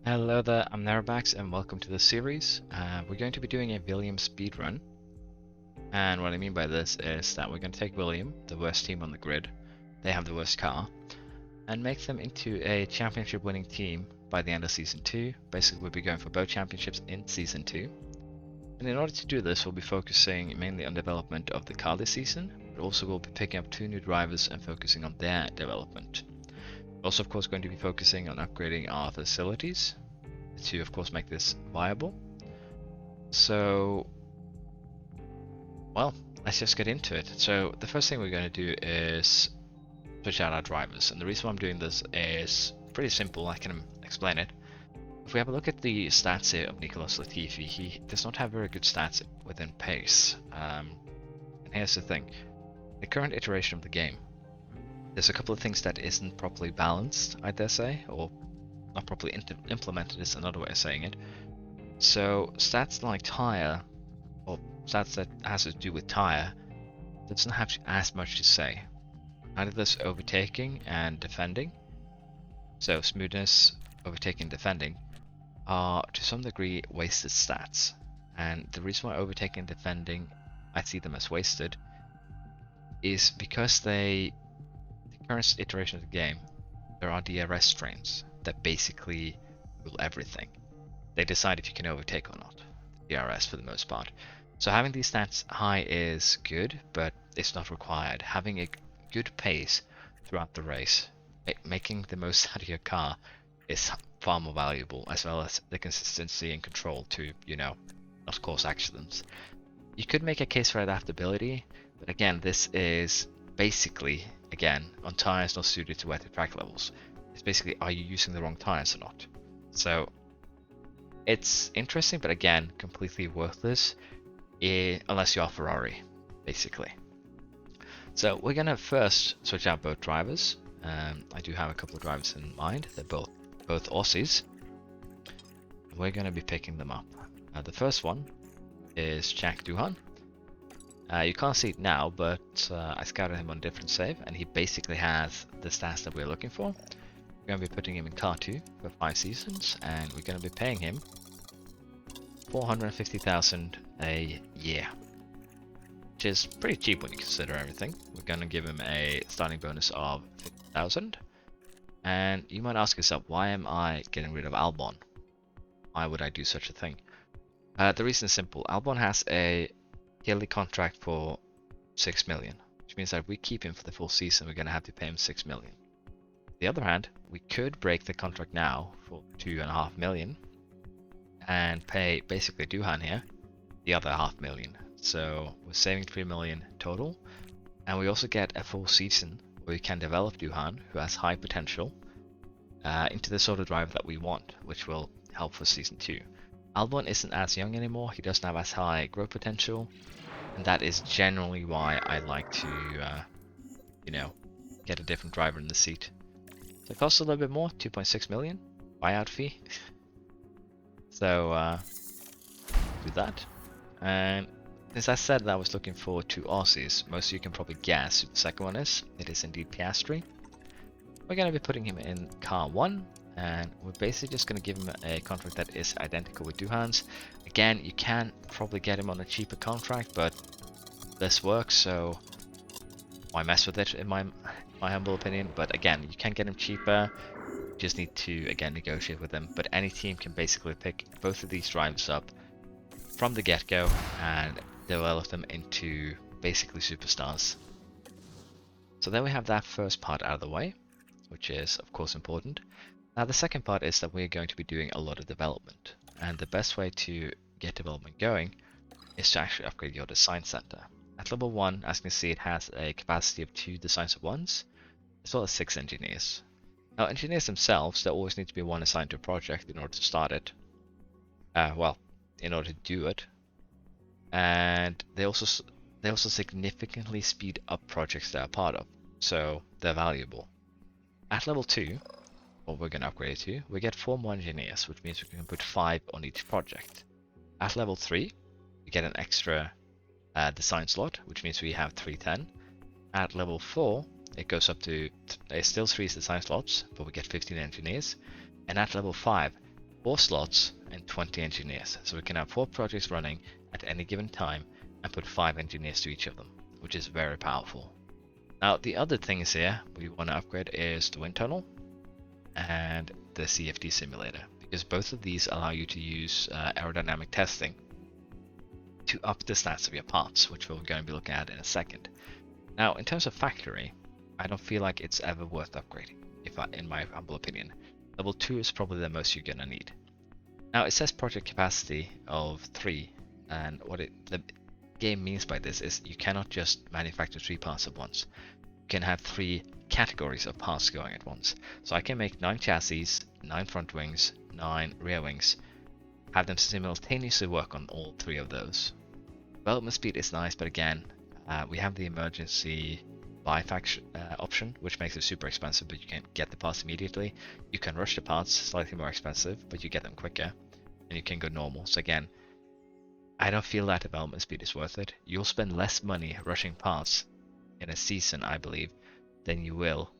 Hello there, I'm Narabax and welcome to the series. We're going to be doing a William speedrun. And what I mean by this is that we're going to take William, the worst team on the grid, they have the worst car, and make them into a championship winning team by the end of Season 2. Basically we'll be going for both championships in Season 2. And in order to do this we'll be focusing mainly on development of the car this season, but also we'll be picking up 2 new drivers and focusing on their development. Also, of course, going to be focusing on upgrading our facilities to, of course, make this viable. So, well, let's just get into it. So, the first thing we're going to do is switch out our drivers. And the reason why I'm doing this is pretty simple. I can explain it. If we have a look at the stats here of Nicolas Latifi, he does not have very good stats within pace. And here's the thing. The current iteration of the game, there's a couple of things that isn't properly balanced, I dare say, or not properly implemented is another way of saying it. So stats like tire, or stats that has to do with tire, doesn't have as much to say. Neither does overtaking and defending. So smoothness, overtaking, defending are to some degree wasted stats. And the reason why overtaking and defending, I see them as wasted, is because the current iteration of the game, there are DRS trains that basically rule everything. They decide if you can overtake or not, DRS for the most part. So having these stats high is good, but it's not required. Having a good pace throughout the race, making the most out of your car, is far more valuable, as well as the consistency and control to, not cause accidents. You could make a case for adaptability, but again, this is basically, again, on tires not suited to wetter track levels. It's basically, are you using the wrong tires or not? So it's interesting, but again, completely worthless unless you are Ferrari, basically. So we're gonna first switch out both drivers. I do have a couple of drivers in mind. They're both Aussies. We're gonna be picking them up. The first one is Jack Doohan. You can't see it now, but I scouted him on a different save, and he basically has the stats that we're looking for. We're going to be putting him in Car 2 for 5 seasons, and we're going to be paying him 450,000 a year, which is pretty cheap when you consider everything. We're going to give him a starting bonus of 50,000, and you might ask yourself, why am I getting rid of Albon? Why would I do such a thing? The reason is simple. Albon has a yearly contract for 6 million, which means that if we keep him for the full season, we're going to have to pay him 6 million. On the other hand, we could break the contract now for 2.5 million and pay basically Doohan here the other 0.5 million. So we're saving 3 million total, and we also get a full season where we can develop Doohan, who has high potential, into the sort of driver that we want, which will help for season 2. Albon isn't as young anymore, he doesn't have as high growth potential, and that is generally why I like to, get a different driver in the seat. So it costs a little bit more, 2.6 million buyout fee. So, do that. And since I said that I was looking for 2 Aussies, most of you can probably guess who the second one is. It is indeed Piastri. We're going to be putting him in Car 1. And we're basically just going to give him a contract that is identical with Doohan's. Again, you can probably get him on a cheaper contract, but this works, so why mess with it, in my humble opinion. But again, you can get him cheaper. You just need to, again, negotiate with them. But any team can basically pick both of these drivers up from the get-go and develop them into basically superstars. So then we have that first part out of the way, which is, of course, important. Now the second part is that we're going to be doing a lot of development, and the best way to get development going is to actually upgrade your design center. At level 1, as you can see, it has a capacity of 2 designs at once, as well as 6 engineers. Now engineers themselves, there always need to be 1 assigned to a project in order to start it. In order to do it. And they also significantly speed up projects they're a part of, so they're valuable. At level 2, what we're going to upgrade it to, we get 4 more engineers, which means we can put 5 on each project. At level 3, we get an extra design slot, which means we have 310. At level 4, it goes up to, there's still 3 design slots, but we get 15 engineers. And at level 5, 4 slots and 20 engineers. So we can have 4 projects running at any given time and put 5 engineers to each of them, which is very powerful. Now the other things here we want to upgrade is the wind tunnel and the CFD simulator, because both of these allow you to use aerodynamic testing to up the stats of your parts, which we're going to be looking at in a second. Now in terms of factory, I don't feel like it's ever worth upgrading, in my humble opinion. Level 2 is probably the most you're gonna need. Now it says project capacity of 3, and what the game means by this is you cannot just manufacture 3 parts at once. You can have 3 categories of parts going at once. So I can make 9 chassis, 9 front wings, 9 rear wings, have them simultaneously work on all 3 of those. Development speed is nice, but again, we have the emergency buy option, which makes it super expensive, but you can get the parts immediately. You can rush the parts, slightly more expensive, but you get them quicker, and you can go normal. So again, I don't feel that development speed is worth it. You'll spend less money rushing parts in a season, I believe, than you will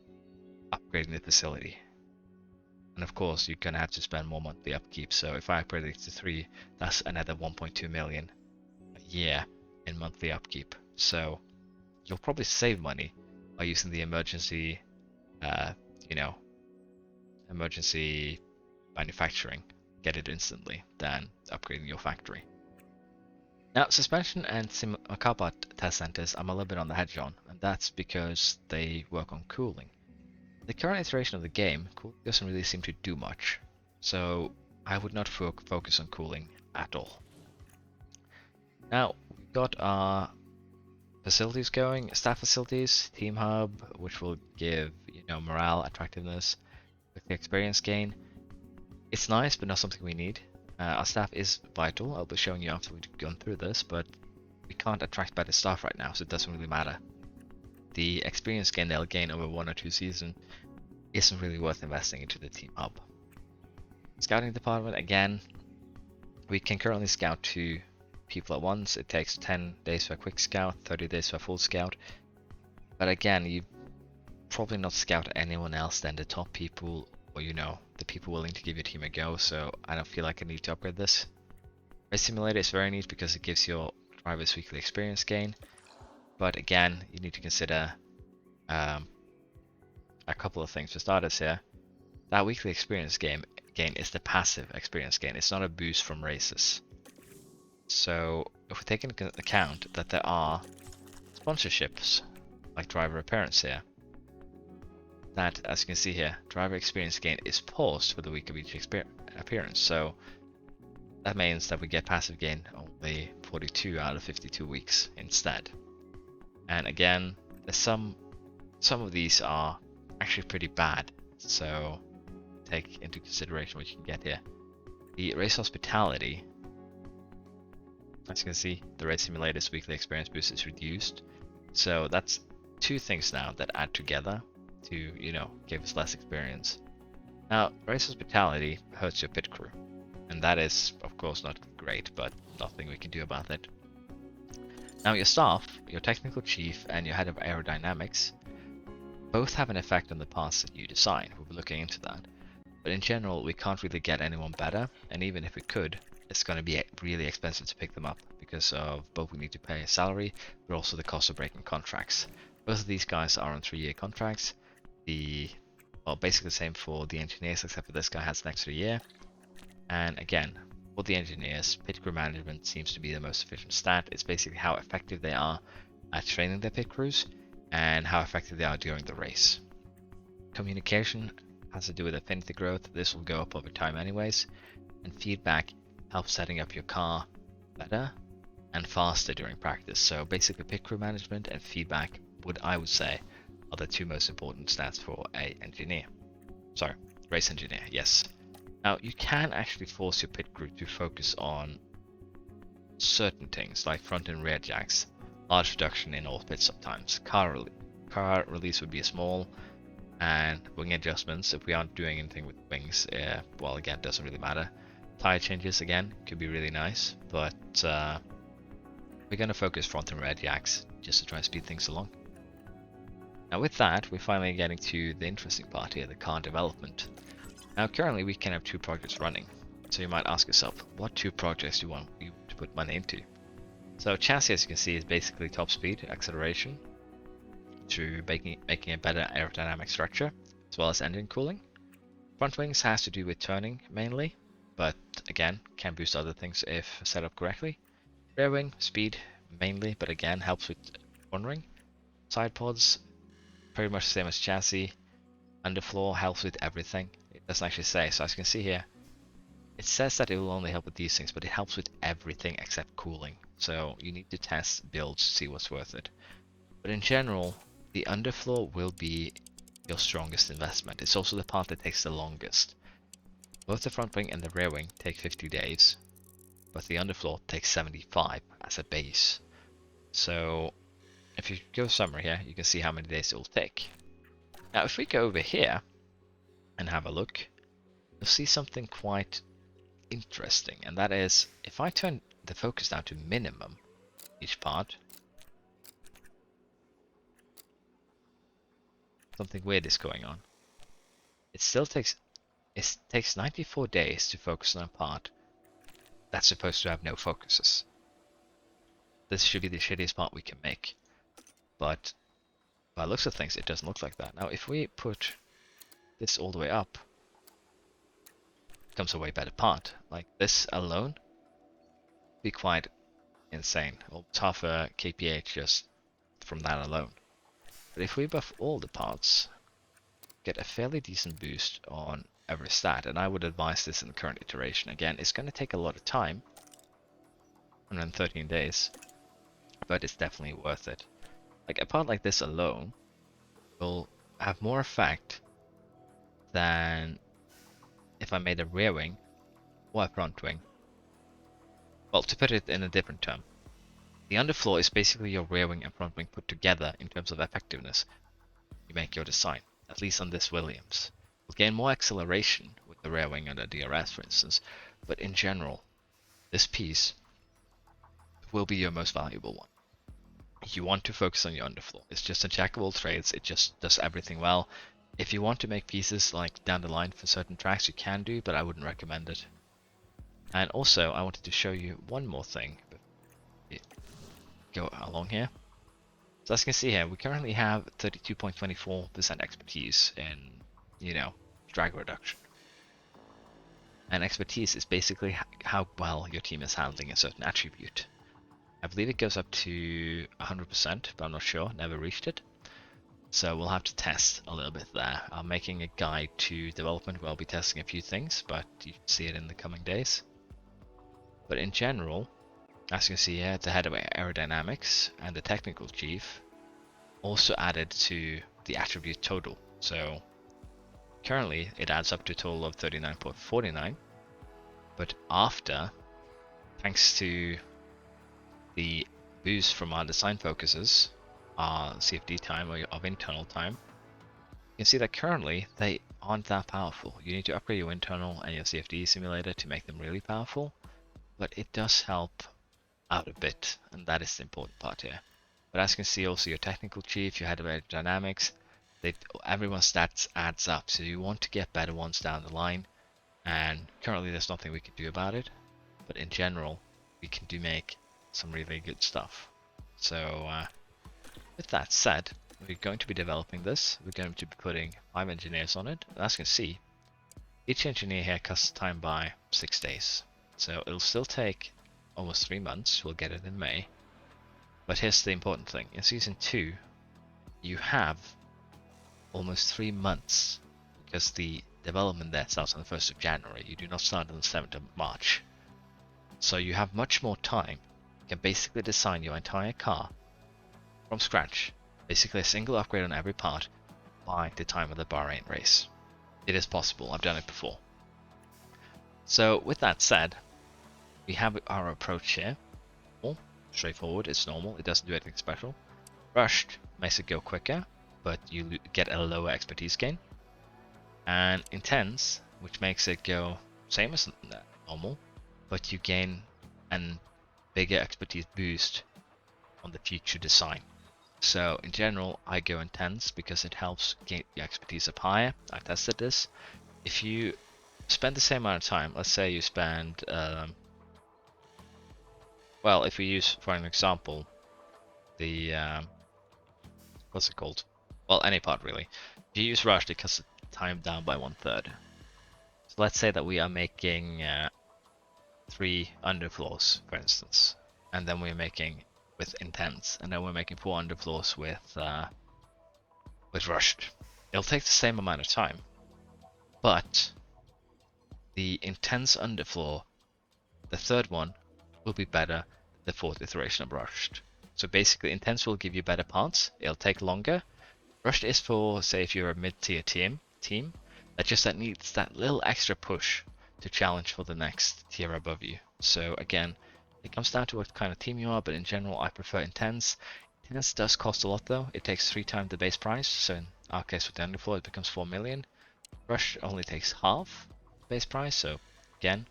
upgrading the facility. And of course, you're gonna have to spend more monthly upkeep. So if I upgrade it to 3, that's another 1.2 million a year in monthly upkeep. So you'll probably save money by using the emergency, emergency manufacturing, get it instantly, than upgrading your factory. Now, suspension and car part test centers, I'm a little bit on the hedge on, and that's because they work on cooling. The current iteration of the game, cooling doesn't really seem to do much, so I would not focus on cooling at all. Now, we've got our facilities going, staff facilities, team hub, which will give morale, attractiveness, quick experience gain. It's nice, but not something we need. Our staff is vital. I'll be showing you after we've gone through this, but we can't attract better staff right now, so it doesn't really matter. The experience gain they'll gain over 1 or 2 seasons isn't really worth investing into the team hub. Scouting department, again, we can currently scout 2 people at once. It takes 10 days for a quick scout, 30 days for a full scout. But again, you probably not scout anyone else than the top people, or the people willing to give your team a go, so I don't feel like I need to upgrade this. Race Simulator is very neat because it gives your drivers weekly experience gain, but again, you need to consider a couple of things. For starters here, that weekly experience gain is the passive experience gain. It's not a boost from races. So if we take into account that there are sponsorships like driver appearance here, that, as you can see here, driver experience gain is paused for the week of each appearance. So that means that we get passive gain only 42 out of 52 weeks instead. And again, there's some of these are actually pretty bad, so take into consideration what you can get here. The race hospitality, as you can see, the race simulator's weekly experience boost is reduced. So that's 2 things now that add together to, give us less experience. Now, race hospitality hurts your pit crew, and that is, of course, not great, but nothing we can do about it. Now, your staff, your technical chief, and your head of aerodynamics both have an effect on the parts that you design. We'll be looking into that. But in general, we can't really get anyone better, and even if we could, it's going to be really expensive to pick them up because of both we need to pay a salary, but also the cost of breaking contracts. Both of these guys are on 3-year contracts. Basically the same for the engineers, except for this guy has an extra year. And again, for the engineers, pit crew management seems to be the most efficient stat. It's basically how effective they are at training their pit crews and how effective they are during the race. Communication has to do with affinity growth. This will go up over time anyways. And feedback helps setting up your car better and faster during practice. So basically pit crew management and feedback I would say are the 2 most important stats for a engineer. Sorry, race engineer, yes. Now you can actually force your pit crew to focus on certain things like front and rear jacks, large reduction in all pits sometimes. Car release would be small, and wing adjustments, if we aren't doing anything with wings, well again, doesn't really matter. Tire changes again could be really nice, but we're going to focus front and rear jacks just to try and speed things along. Now with that, we're finally getting to the interesting part here, the car development. Now currently we can have 2 projects running. So you might ask yourself, what two projects do you want you to put money into? So chassis, as you can see, is basically top speed, acceleration, to making a better aerodynamic structure, as well as engine cooling. Front wings has to do with turning mainly, but again, can boost other things if set up correctly. Rear wing, speed mainly, but again, helps with cornering. Side pods, pretty much the same as chassis. Underfloor helps with everything. It doesn't actually say, so as you can see here, it says that it will only help with these things, but it helps with everything except cooling. So you need to test builds to see what's worth it. But in general, the underfloor will be your strongest investment. It's also the part that takes the longest. Both the front wing and the rear wing take 50 days, but the underfloor takes 75 as a base. So if you go summary here, you can see how many days it will take. Now if we go over here and have a look, you'll see something quite interesting, and that is if I turn the focus down to minimum each part, something weird is going on. It takes 94 days to focus on a part that's supposed to have no focuses. This should be the shittiest part we can make, but by the looks of things it doesn't look like that. Now if we put this all the way up, it becomes a way better part. Like this alone would be quite insane, almost half a kph just from that alone. But if we buff all the parts, get a fairly decent boost on every stat, and I would advise this in the current iteration. Again, it's going to take a lot of time, 113 days, but it's definitely worth it. Like a part like this alone will have more effect than if I made a rear wing or a front wing. Well, to put it in a different term, the underfloor is basically your rear wing and front wing put together in terms of effectiveness. You make your design, at least on this Williams. You'll gain more acceleration with the rear wing and the DRS, for instance, but in general, this piece will be your most valuable one. You want to focus on your underfloor. It's just a jack of all trades. It just does everything well. If you want to make pieces like down the line for certain tracks, you can do, but I wouldn't recommend it. And also, I wanted to show you one more thing. Go along here. So as you can see here, we currently have 32.24% expertise in, drag reduction. And expertise is basically how well your team is handling a certain attribute. I believe it goes up to 100%, but I'm not sure, never reached it. So we'll have to test a little bit there. I'm making a guide to development where I'll be testing a few things, but you can see it in the coming days. But in general, as you can see here, the head of aerodynamics and the technical chief also added to the attribute total. So currently it adds up to a total of 39.49, but after, thanks to the boost from our design focuses, our CFD time or of internal time, you can see that currently they aren't that powerful. You need to upgrade your internal and your CFD simulator to make them really powerful, but it does help out a bit, and that is the important part here. But as you can see, also your technical chief, your head of aerodynamics, everyone's stats adds up, so you want to get better ones down the line, and currently there's nothing we can do about it, but in general we can make some really good stuff. So with that said, we're going to be developing this. We're going to be putting 5 engineers on it. As you can see, each engineer here cuts time by 6 days, so it'll still take almost 3 months. We'll get it in May. But here's the important thing. In Season 2, you have almost 3 months, because the development there starts on the 1st of January. You do not start on the 7th of March. So you have much more time. You can basically design your entire car from scratch. Basically a single upgrade on every part by the time of the Bahrain race. It is possible. I've done it before. So with that said, we have our approach here. Straightforward, it's normal, it doesn't do anything special. Rushed makes it go quicker, but you get a lower expertise gain. And intense, which makes it go same as normal, but you gain a bigger expertise boost on the future design. So in general, I go intense because it helps get your expertise up higher. I tested this. If you spend the same amount of time. Let's say you spend, well, if we use for an example, the what's it called? Well, any part really. If you use rush, it cuts the time down by 1/3. So let's say that we are making 3 underfloors, for instance, and then we're making with intense, and then we're making 4 underfloors with rushed. It'll take the same amount of time, but the intense underfloor, the third one, will be better than the 4th iteration of rushed. So basically, intense will give you better parts. It'll take longer. Rushed is for, say, if you're a mid-tier team that needs that little extra push to challenge for the next tier above you. So again, it comes down to what kind of team you are, but in general, I prefer intense. Intense does cost a lot though. It takes 3 times the base price. So in our case with the underfloor, it becomes 4 million. Rush only takes half the base price. So again,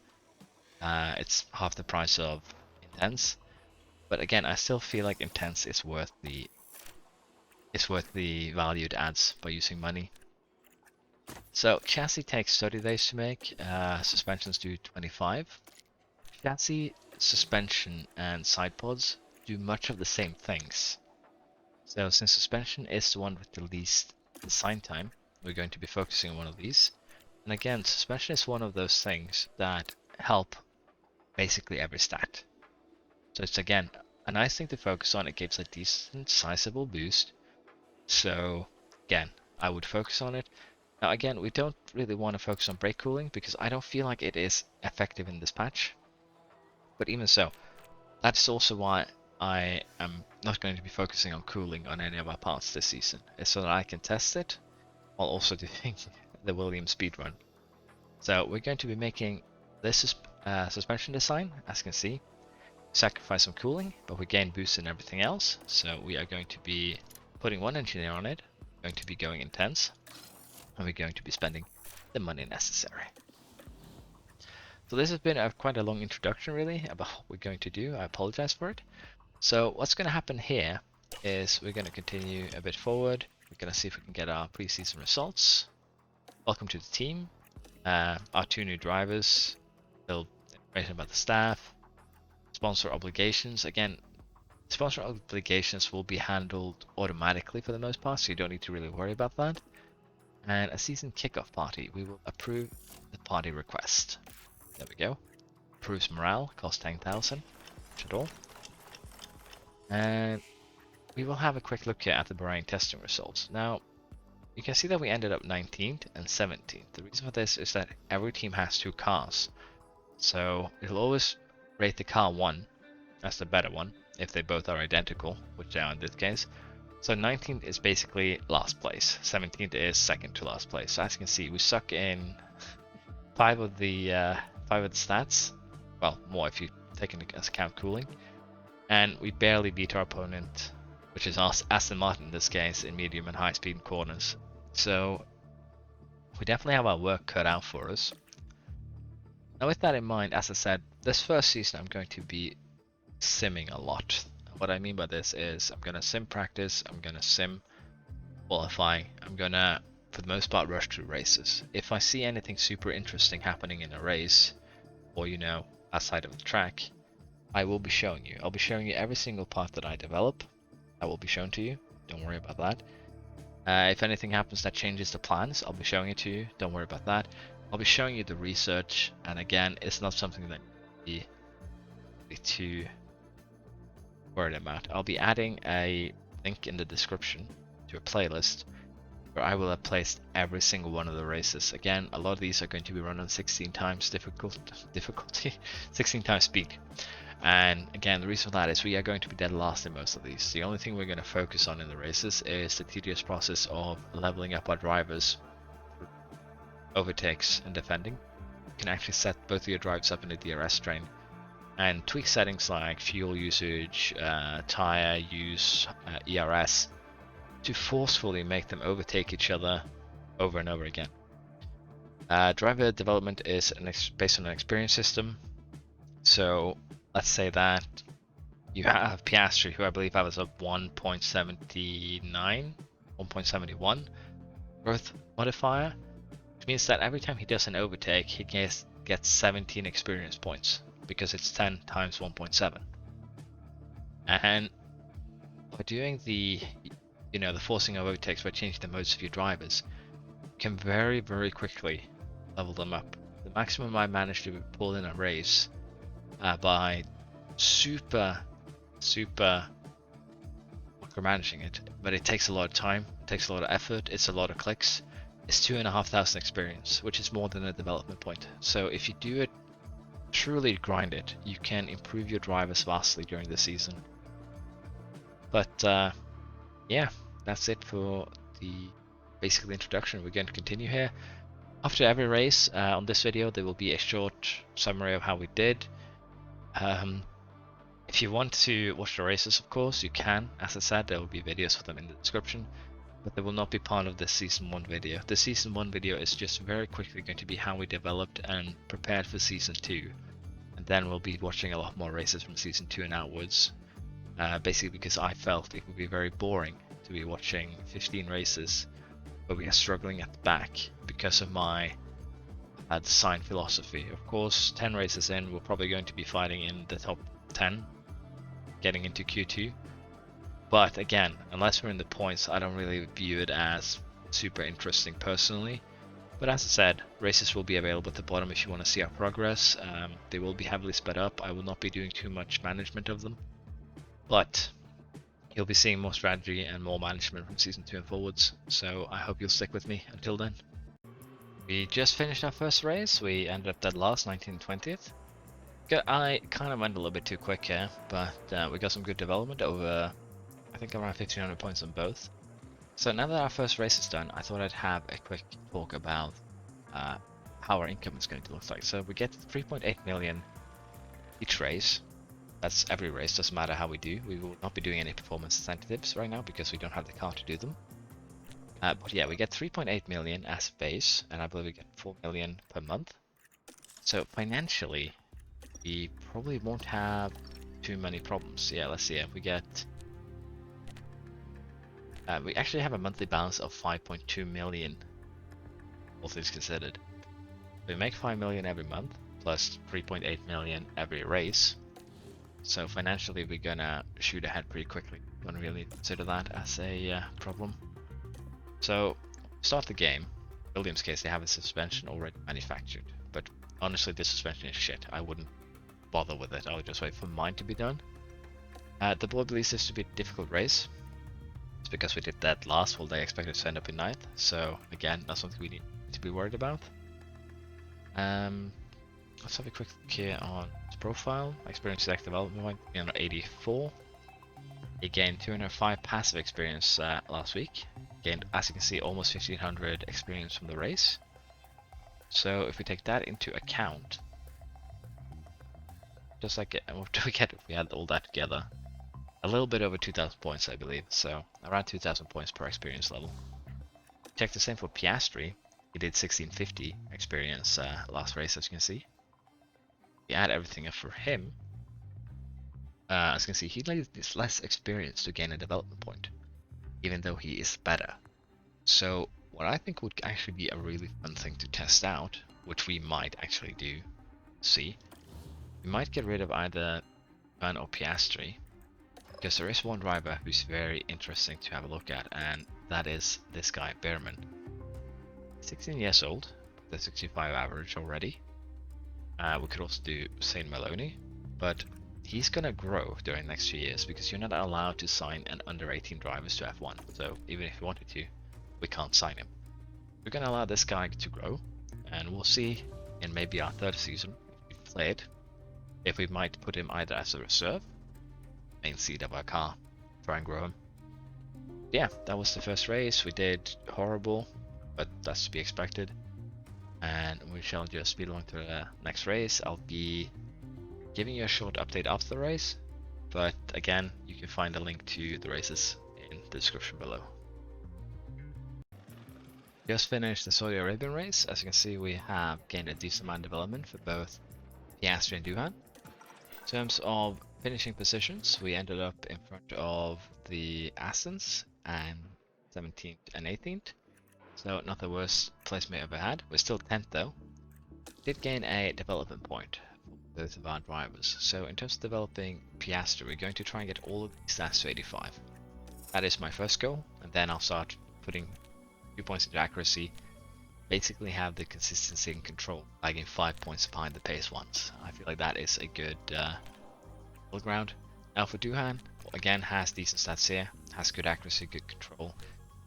it's half the price of intense. But again, I still feel like intense is worth the value it adds by using money. So chassis takes 30 days to make, suspensions do 25. Chassis, suspension, and side pods do much of the same things. So since suspension is the one with the least design time, we're going to be focusing on one of these. And again, suspension is one of those things that help basically every stat. So it's again a nice thing to focus on. It gives a decent sizable boost. So again, I would focus on it. Now again, we don't really want to focus on brake cooling because I don't feel like it is effective in this patch. But even so, that's also why I am not going to be focusing on cooling on any of our parts this season. It's so that I can test it while also doing the Williams speedrun. So we're going to be making this suspension design, as you can see. Sacrifice some cooling, but we gain boost and everything else. So we are going to be putting 1 engineer on it, going to be going intense, and we're going to be spending the money necessary. So this has been quite a long introduction really about what we're going to do. I apologize for it. So what's going to happen here is we're going to continue a bit forward. We're going to see if we can get our pre-season results. Welcome to the team. Our 2 new drivers. Little information about the staff. Sponsor obligations. Again, sponsor obligations will be handled automatically for the most part, so you don't need to really worry about that. And a season kickoff party. We will approve the party request. There we go. Approves morale. Cost 10,000. At all. And we will have a quick look here at the Bahrain testing results. Now, you can see that we ended up 19th and 17th. The reason for this is that every team has 2 cars. So it'll always rate the car 1 as the better one if they both are identical, which they are in this case. So 19th is basically last place. 17th is second to last place. So as you can see, we suck in 5 of the stats. Well, more if you take into account cooling. And we barely beat our opponent, which is Aston Martin in this case, in medium and high speed corners. So we definitely have our work cut out for us. Now with that in mind, as I said, this first season I'm going to be simming a lot. What I mean by this is I'm going to sim practice, I'm going to sim qualify, I'm going to, for the most part, rush through races. If I see anything super interesting happening in a race, or outside of the track, I will be showing you. I'll be showing you every single part that I develop. That will be shown to you. Don't worry about that. If anything happens that changes the plans, I'll be showing it to you. Don't worry about that. I'll be showing you the research, and again, it's not something that you be too worried about. I'll be adding a link in the description to a playlist where I will have placed every single one of the races. Again, a lot of these are going to be run on 16 times difficulty, 16 times speed. And again, the reason for that is we are going to be dead last in most of these. The only thing we're going to focus on in the races is the tedious process of leveling up our drivers, overtakes and defending. You can actually set both of your drives up in the DRS train and tweak settings like fuel usage, tire use, ERS to forcefully make them overtake each other over and over again. Driver development is based on an experience system. So let's say that you have Piastri, who I believe I was up 1.79, 1.71 growth modifier, which means that every time he does an overtake, he gets 17 experience points because it's 10 times 1.7. And by doing the forcing of overtakes by changing the modes of your drivers, you can very, very quickly level them up. The maximum I managed to pull in a race by super micromanaging it, but it takes a lot of time, it takes a lot of effort, it's a lot of clicks. It's 2,500 experience, which is more than a development point. So if you do it, truly grind it, you can improve your drivers vastly during the season. But yeah, that's it for the basically introduction. We're going to continue here. After every race on this video, there will be a short summary of how we did. If you want to watch the races, of course, you can. As I said, there will be videos for them in the description, but they will not be part of the Season 1 video. The Season 1 video is just very quickly going to be how we developed and prepared for Season 2. And then we'll be watching a lot more races from Season 2 and outwards. Basically because I felt it would be very boring to be watching 15 races where we are struggling at the back because of my design philosophy. Of course, 10 races in, we're probably going to be fighting in the top 10, getting into Q2. But again, unless we're in the points, I don't really view it as super interesting personally. But as I said, races will be available at the bottom if you want to see our progress. They will be heavily sped up. I will not be doing too much management of them, but you'll be seeing more strategy and more management from Season 2 and forwards. So I hope you'll stick with me until then. We just finished our first race. We ended up dead last, 19th, 20th. I kind of went a little bit too quick here, but we got some good development over, I think, around 1,500 points on both. So now that our first race is done, I thought I'd have a quick talk about how our income is going to look like. So we get 3.8 million each race. That's every race, doesn't matter how we do. We will not be doing any performance incentives right now because we don't have the car to do them. But yeah, we get 3.8 million as base, and I believe we get 4 million per month. So financially, we probably won't have too many problems. Yeah, let's see. We get... we actually have a monthly balance of 5.2 million, all things considered. We make 5 million every month, plus 3.8 million every race. So financially, we're gonna shoot ahead pretty quickly. Don't really consider that as a problem. So, start the game. In Williams' case, they have a suspension already manufactured, but honestly, this suspension is shit. I wouldn't bother with it. I would just wait for mine to be done. The board believes this to be a difficult race. It's because we did that last. Well, they expected us to end up in 9th. So again, that's something we need to be worried about. Let's have a quick look here on his profile. Experience select development point 384. He gained 205 passive experience last week. Gained, as you can see, almost 1,500 experience from the race. So if we take that into account, just like what do we get if we add all that together? A little bit over 2,000 points, I believe. So around 2,000 points per experience level. Check the same for Piastri. He did 1,650 experience last race, as you can see. We add everything up for him. As you can see, he needs less experience to gain a development point, even though he is better. So what I think would actually be a really fun thing to test out, which we might actually do, see, we might get rid of either Van or Piastri, because there is one driver who's very interesting to have a look at, and that is this guy, Behrman. 16 years old, the 65 average already. We could also do Saint Maloney, but he's gonna grow during the next few years because you're not allowed to sign an under 18 drivers to F1. So even if we wanted to, we can't sign him. We're gonna allow this guy to grow, and we'll see in maybe our 3rd season, if we play it, if we might put him either as a reserve, main seat of our car, try and grow him. Yeah, that was the first race. We did horrible, but that's to be expected. And we shall just speed along to the next race. I'll be giving you a short update after the race, but again, you can find a link to the races in the description below. Just finished the Saudi Arabian race. As you can see, we have gained a decent amount of development for both Piastri and Duhan. In terms of finishing positions, we ended up in front of the Astons and 17th and 18th. So not the worst placement we ever had. We're still 10th though. Did gain a development point for both of our drivers. So in terms of developing Piastri, we're going to try and get all of these stats to 85. That is my first goal, and then I'll start putting 2 points into accuracy. Basically have the consistency and control, lagging 5 points behind the pace ones. I feel like that is a good middle ground. Now for Duhan, again has decent stats here, has good accuracy, good control,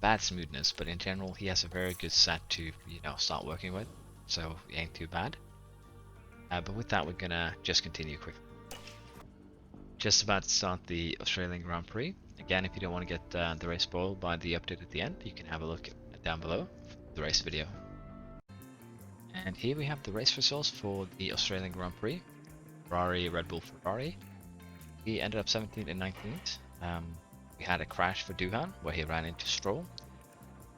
bad smoothness, but in general he has a very good set to start working with, so it ain't too bad. But with that we're gonna just continue quickly. Just about to start the Australian Grand Prix. Again, if you don't want to get the race spoiled by the update at the end, you can have a look down below for the race video. And here we have the race results for the Australian Grand Prix. Ferrari, Red Bull, Ferrari. He ended up 17th and 19th. We had a crash for Duhan where he ran into Stroll.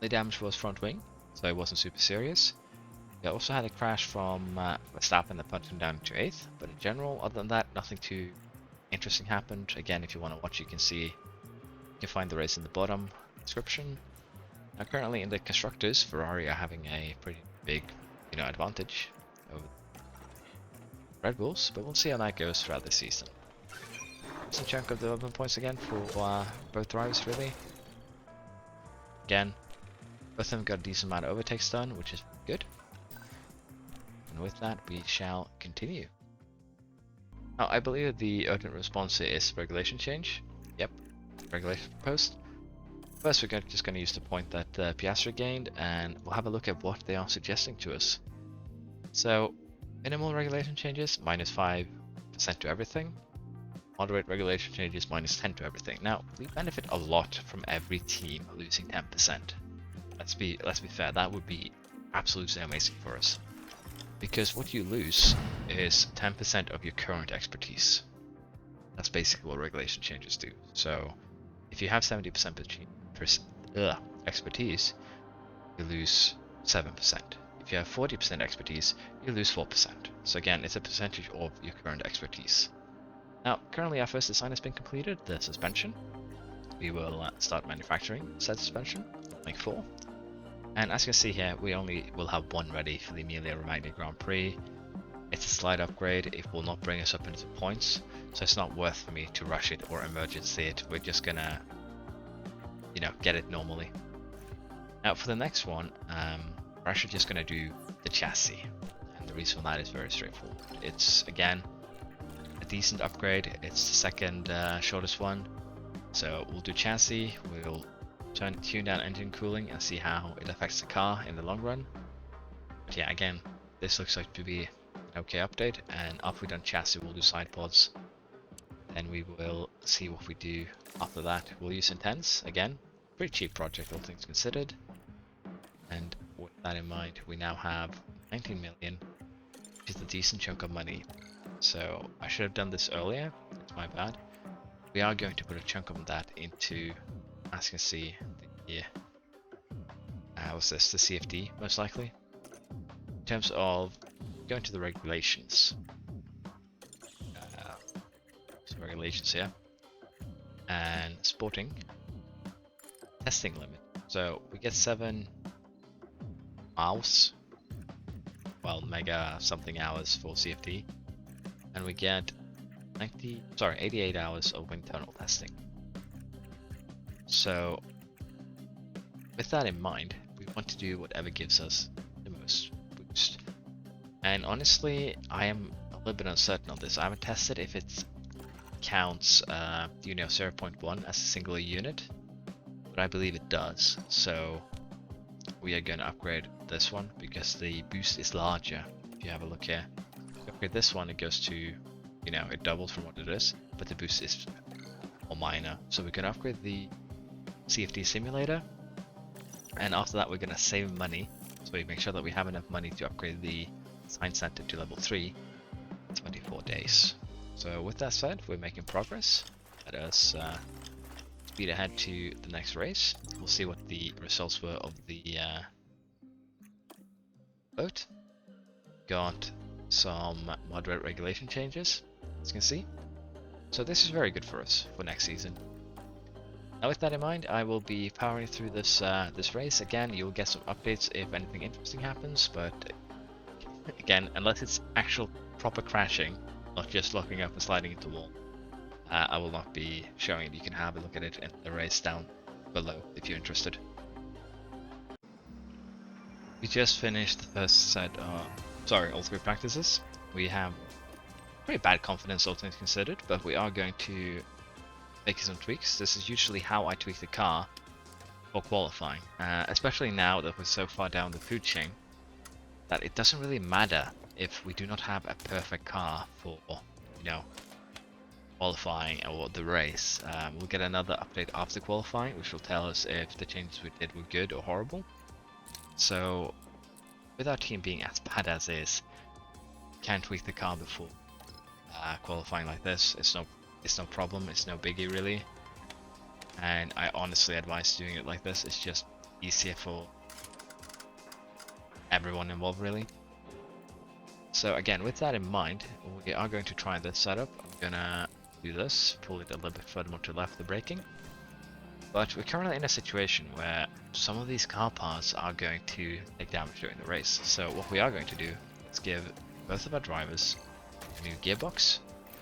The damage was front wing, so it wasn't super serious. We also had a crash from Verstappen that punched him down to 8th, but in general, other than that, nothing too interesting happened. Again, if you want to watch, you can find the race in the bottom description. Now currently in the Constructors, Ferrari are having a pretty big advantage over Red Bulls, but we'll see how that goes throughout the season. Some chunk of development points again for both drivers really. Again, both of them got a decent amount of overtakes done, which is good. And with that, we shall continue. Now, I believe that the urgent response here is regulation change. Yep, regulation proposed. First, we're just going to use the point that Piastri gained, and we'll have a look at what they are suggesting to us. So, minimal regulation changes, -5% to everything. Moderate regulation changes, -10 to everything. Now, we benefit a lot from every team losing 10%. Let's be fair, that would be absolutely amazing for us. Because what you lose is 10% of your current expertise. That's basically what regulation changes do. So, if you have 70% expertise, you lose 7%. If you have 40% expertise, you lose 4%. So again, it's a percentage of your current expertise. Now, currently our first design has been completed, the suspension. We will start manufacturing said suspension, make 4. And as you can see here, we only will have 1 ready for the Emilia Romagna Grand Prix. It's a slight upgrade, it will not bring us up into points, so it's not worth for me to rush it or emergency it. We're just gonna get it normally. Now for the next one, we're actually just gonna do the chassis, and the reason for that is very straightforward. It's again a decent upgrade. It's the second shortest one, so we'll do chassis. We'll tune down engine cooling and see how it affects the car in the long run. But yeah, again, this looks like to be an okay update, and after we've done chassis, we'll do side pods. Then we will see what we do after that. We'll use Intense again. Pretty cheap project, all things considered. And with that in mind, we now have 19 million, which is a decent chunk of money. So I should have done this earlier. It's my bad. We are going to put a chunk of that into, as you can see, what's this? The CFD, most likely. In terms of going to the regulations. Some regulations here. And sporting. Testing limit. So we get 7 hours. Well, mega something hours for CFD. And we get 88 hours of wind tunnel testing. So with that in mind, we want to do whatever gives us the most boost. And honestly, I am a little bit uncertain on this. I haven't tested if it counts 0.1 as a single unit, but I believe it does. So we are going to upgrade this one because the boost is larger. If you have a look here, if you upgrade this one, it goes to, it doubles from what it is, but the boost is more minor. So we're going to upgrade the CFD simulator, and after that we're going to save money, so we make sure that we have enough money to upgrade the Science Center to level 3 in 24 days. So with that said, we're making progress. Let us speed ahead to the next race. We'll see what the results were of the vote. Got some moderate regulation changes, as you can see. So this is very good for us for next season. Now with that in mind, I will be powering through this this race. Again, you'll get some updates if anything interesting happens, but again, unless it's actual proper crashing, not just locking up and sliding into the wall, I will not be showing it. You can have a look at it in the race down below if you're interested. We just finished the first set all 3 practices. We have pretty bad confidence, all things considered, but we are going to make some tweaks. This is usually how I tweak the car for qualifying, especially now that we're so far down the food chain that it doesn't really matter if we do not have a perfect car for, you know, qualifying or the race. We'll get another update after qualifying, which will tell us if the changes we did were good or horrible. So, with our team being as bad as is, can tweak the car before qualifying like this. It's no problem. It's no biggie really. And I honestly advise doing it like this. It's just easier for everyone involved really. So again, with that in mind, we are going to try this setup. I'm gonna do this, pull it a little bit further more to the left, the braking. But we're currently in a situation where some of these car parts are going to take damage during the race. So what we are going to do is give both of our drivers a new gearbox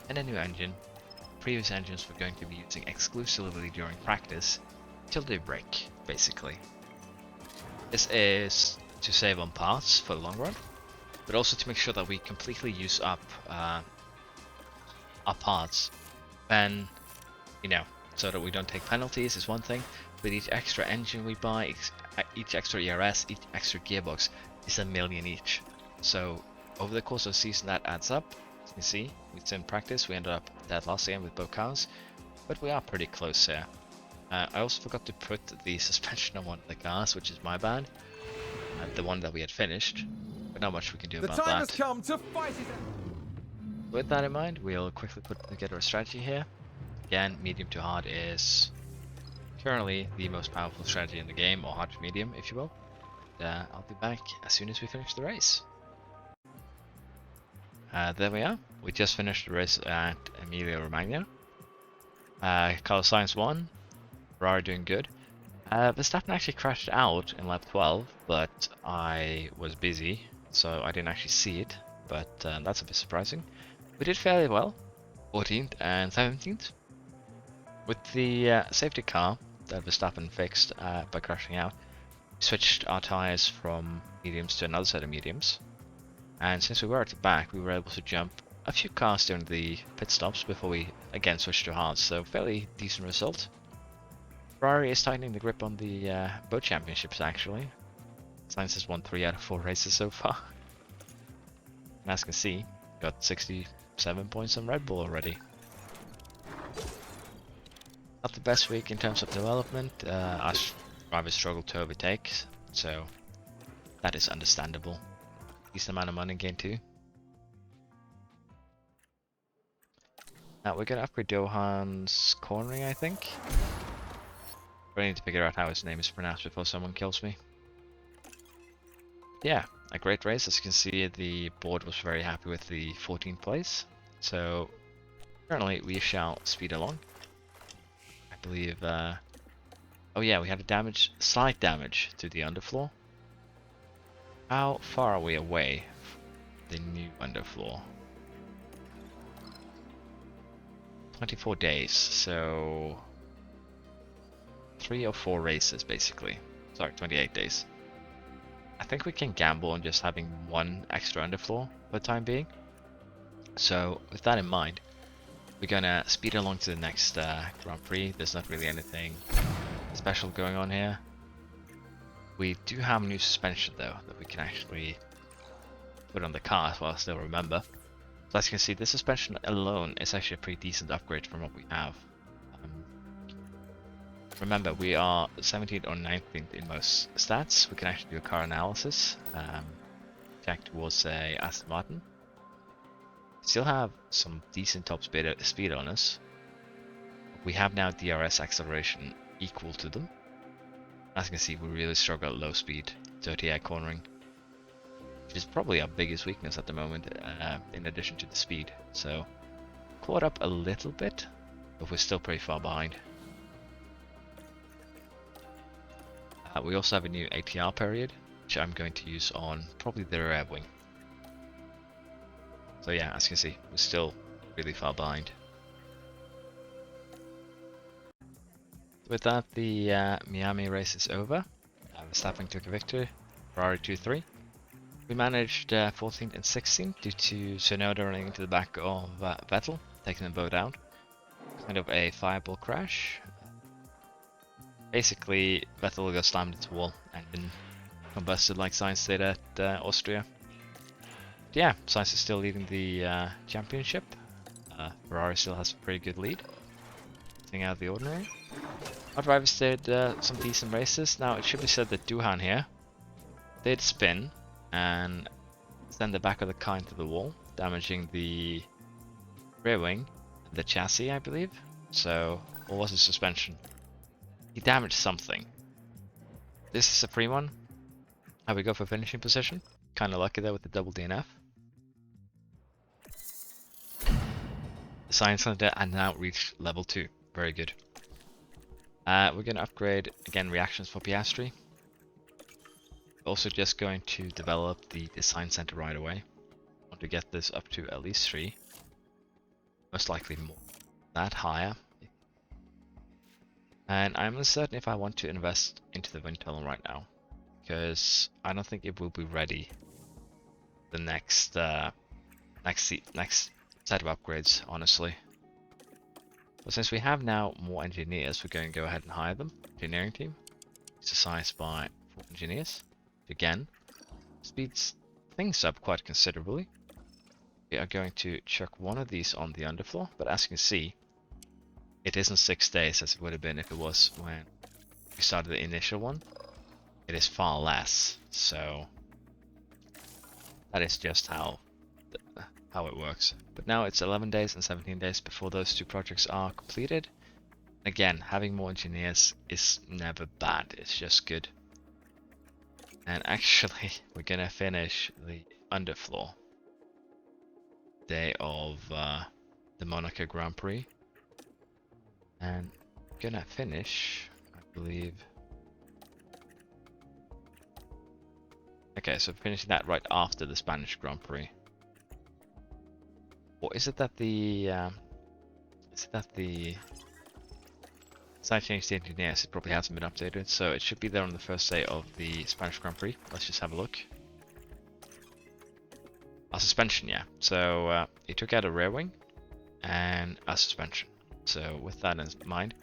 and a new engine. Previous engines we're going to be using exclusively during practice till they break, basically. This is to save on parts for the long run, but also to make sure that we completely use up our parts when, you know, so that we don't take penalties is one thing. With each extra engine we buy, each extra ERS, each extra gearbox is $1 million each. So over the course of the season that adds up. As you can see, it's in practice, we ended up dead last game with both cars, but we are pretty close here. I also forgot to put the suspension on one of the cars, which is my bad. The one that we had finished, but not much we can do about that. The time has come to fight it out. With that in mind, we'll quickly put together a strategy here. Again, medium to hard is currently the most powerful strategy in the game, or hard to medium, if you will. I'll be back as soon as we finish the race. There we are. We just finished the race at Emilia Romagna. Carlos Sainz won. Ferrari doing good. Verstappen actually crashed out in lap 12, but I was busy, so I didn't actually see it. But that's a bit surprising. We did fairly well, 14th and 17th. With the safety car that Verstappen fixed by crashing out, we switched our tires from mediums to another set of mediums. And since we were at the back, we were able to jump a few cars during the pit stops before we again switched to hards, so fairly decent result. Ferrari is tightening the grip on the both championships actually. Sainz has won 3 out of 4 races so far. And as you can see, got 67 points on Red Bull already. Not the best week in terms of development. Our drivers struggled to overtake, so that is understandable. Decent amount of money gained too. Now we're gonna upgrade Johan's cornering, I think. But I need to figure out how his name is pronounced before someone kills me. Yeah, a great race. As you can see, the board was very happy with the 14th place. So currently we shall speed along. I believe. Oh yeah, we had a slight damage to the underfloor. How far are we away from the new underfloor? 24 days, so 3 or 4 races basically. Sorry, 28 days. I think we can gamble on just having 1 extra underfloor for the time being. So with that in mind, we're gonna speed along to the next Grand Prix. There's not really anything special going on here. We do have new suspension though that we can actually put on the car as well, I still remember. So as you can see, this suspension alone is actually a pretty decent upgrade from what we have. Remember, we are 17th or 19th in most stats. We can actually do a car analysis. Check towards a Aston Martin. Still have some decent top speed on us. We have now DRS acceleration equal to them. As you can see, we really struggle at low speed, 30i cornering, which is probably our biggest weakness at the moment, in addition to the speed. So, caught up a little bit, but we're still pretty far behind. We also have a new ATR period, which I'm going to use on probably the rear wing. So yeah, as you can see, we're still really far behind. With that, the Miami race is over. Verstappen took a victory, Ferrari 2-3. We managed 14th and 16th due to Tsunoda running into the back of Vettel, taking them both out. Kind of a fireball crash. Basically, Vettel got slammed into the wall and then combusted like Sainz did at Austria. But yeah, Sainz is still leading the championship. Ferrari still has a pretty good lead. Nothing out of the ordinary. Our drivers did some decent races. Now, it should be said that Duhan here did spin and send the back of the car into the wall, damaging the rear wing, the chassis, I believe. So, or was it suspension? He damaged something. This is a free one. How we go for finishing position? Kind of lucky there with the double DNF. The science center and now reached level 2. Very good. We're going to upgrade again reactions for Piastri. Also just going to develop the design center right away. Want to get this up to at least 3. Most likely more. That higher. And I'm uncertain if I want to invest into the wind tunnel right now, because I don't think it will be ready the next next set of upgrades, honestly. But since we have now more engineers, we're going to go ahead and hire them. Engineering team. Exercised by 4 engineers. Again, speeds things up quite considerably. We are going to chuck one of these on the underfloor, but as you can see, it isn't 6 days as it would have been if it was when we started the initial one. It is far less, so that is just how it works. But now it's 11 days and 17 days before those 2 projects are completed. Again, having more engineers is never bad, it's just good. And actually, we're gonna finish the underfloor day of the Monaco Grand Prix. And gonna finish, I believe. Okay, so finishing that right after the Spanish Grand Prix. Or is it that the side change the engineers? It probably hasn't been updated, so it should be there on the first day of the Spanish Grand Prix. Let's just have a look. A suspension, yeah. So he took out a rear wing and a suspension. So with that in mind,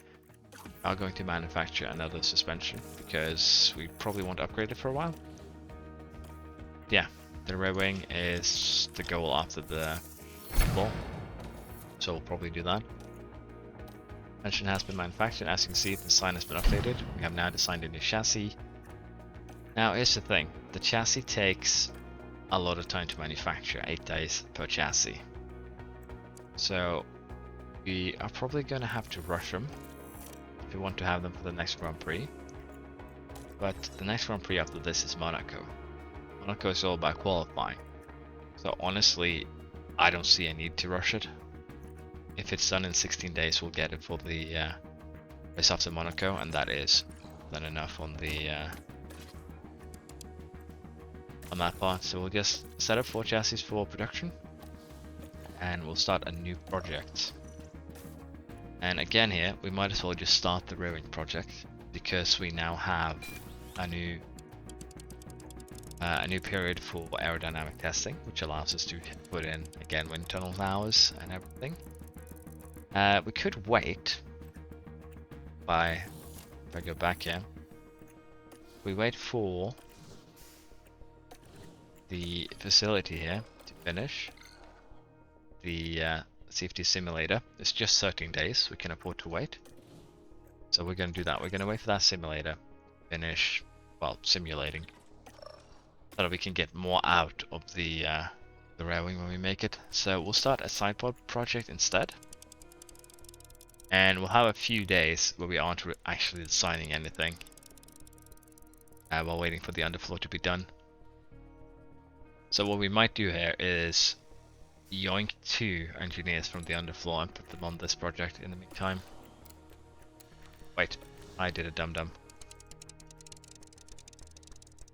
I'm going to manufacture another suspension because we probably want to upgrade it for a while. Yeah, the rear wing is the goal after the ball, so we'll probably do that. Suspension has been manufactured. As you can see, the design has been updated. We have now designed a new chassis. Now here's the thing, the chassis takes a lot of time to manufacture, 8 days per chassis. So we are probably going to have to rush them if we want to have them for the next Grand Prix. But the next Grand Prix after this is Monaco. Monaco is all about qualifying. So honestly, I don't see a need to rush it. If it's done in 16 days, we'll get it for the race after Monaco, and that is then enough on the on that part. So we'll just set up 4 chassis for production, and we'll start a new project. And again here, we might as well just start the rear wing project because we now have a new period for aerodynamic testing, which allows us to put in again wind tunnel hours and everything. We could wait if I go back here. We wait for the facility here to finish the safety simulator. It's just 13 days, we can afford to wait. So we're going to do that. We're going to wait for that simulator finish, well, simulating, so that we can get more out of the rear wing when we make it. So we'll start a side pod project instead. And we'll have a few days where we aren't actually designing anything while waiting for the underfloor to be done. So what we might do here is yoink 2 engineers from the underfloor and put them on this project in the meantime. Wait, I did a dum-dum.